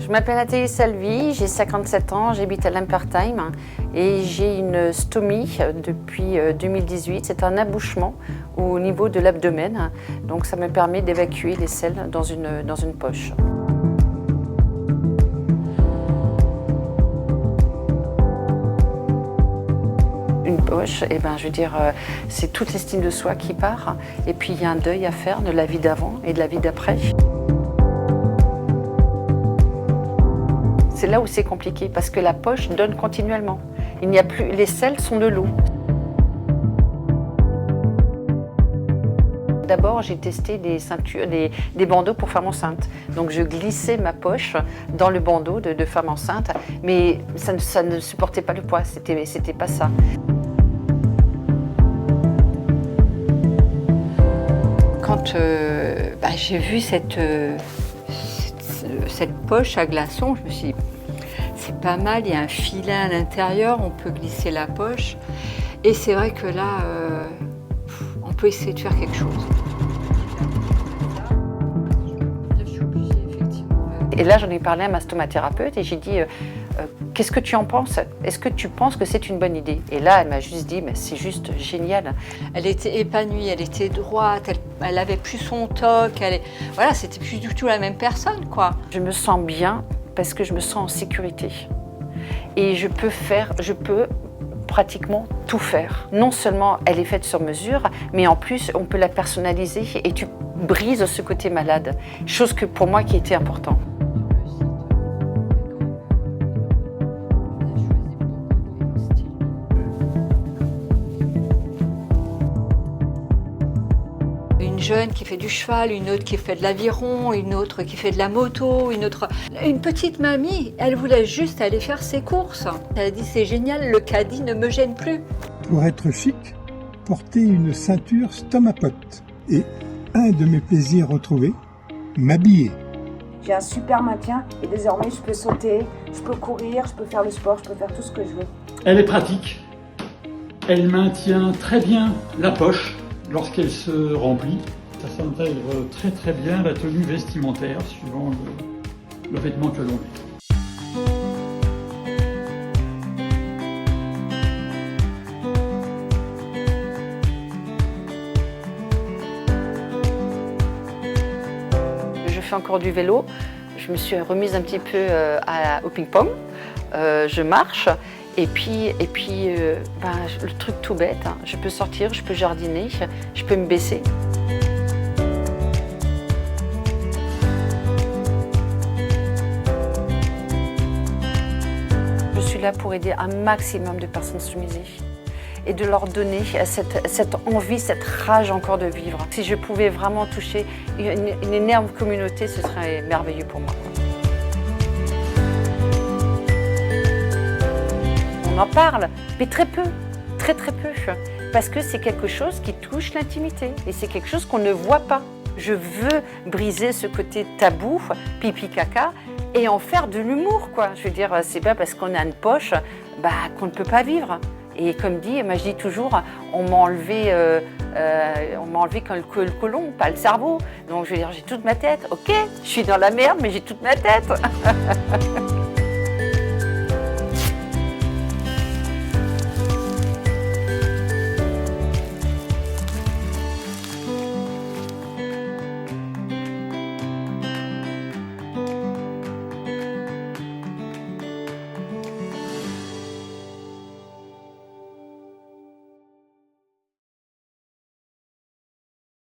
Je m'appelle Nathalie Salvi, j'ai 57 ans, j'habite à Lampertheim et j'ai une stomie depuis 2018. C'est un abouchement au niveau de l'abdomen, donc ça me permet d'évacuer les selles dans une poche. Une poche, je veux dire, c'est toute l'estime de soi qui part et puis il y a un deuil à faire de la vie d'avant et de la vie d'après. C'est là où c'est compliqué, parce que la poche donne continuellement. Il n'y a plus, les selles sont de l'eau. D'abord, j'ai testé des ceintures, des bandeaux pour femme enceinte. Donc, je glissais ma poche dans le bandeau de femme enceinte, mais ça ne supportait pas le poids, c'était pas ça. Quand j'ai vu cette poche à glaçons, je me suis dit, c'est pas mal, il y a un filet à l'intérieur, on peut glisser la poche. Et c'est vrai que là, on peut essayer de faire quelque chose. Et là, j'en ai parlé à ma stomathérapeute et j'ai dit, qu'est-ce que tu en penses? Est-ce que tu penses que c'est une bonne idée? Et là, elle m'a juste dit, mais c'est juste génial. Elle était épanouie, elle était droite, elle avait plus son toc, voilà, c'était plus du tout la même personne, quoi. Je me sens bien parce que je me sens en sécurité. Et je peux pratiquement tout faire. Non seulement elle est faite sur mesure, mais en plus, on peut la personnaliser et tu brises ce côté malade. Chose que pour moi qui était important. Une jeune qui fait du cheval, une autre qui fait de l'aviron, une autre qui fait de la moto, une petite mamie, elle voulait juste aller faire ses courses. Elle a dit c'est génial, le caddie ne me gêne plus. Pour être chic, porter une ceinture Stomapot. Et un de mes plaisirs retrouvés, m'habiller. J'ai un super maintien et désormais je peux sauter, je peux courir, je peux faire le sport, je peux faire tout ce que je veux. Elle est pratique, elle maintient très bien la poche lorsqu'elle se remplit. Ça s'intègre très très bien la tenue vestimentaire suivant le vêtement que l'on met. Je fais encore du vélo, je me suis remise un petit peu au ping-pong, je marche. Et puis le truc tout bête, hein, je peux sortir, je peux jardiner, je peux me baisser. Je suis là pour aider un maximum de personnes soumisées et de leur donner cette envie, cette rage encore de vivre. Si je pouvais vraiment toucher une énorme communauté, ce serait merveilleux pour moi. On en parle, mais très peu, très peu, parce que c'est quelque chose qui touche l'intimité et c'est quelque chose qu'on ne voit pas. Je veux briser ce côté tabou, pipi caca, et en faire de l'humour, quoi. Je veux dire, c'est pas parce qu'on a une poche qu'on ne peut pas vivre. Et comme dit, moi je dis toujours, on m'a enlevé comme le côlon, pas le cerveau. Donc je veux dire, j'ai toute ma tête. Ok, je suis dans la merde, mais j'ai toute ma tête.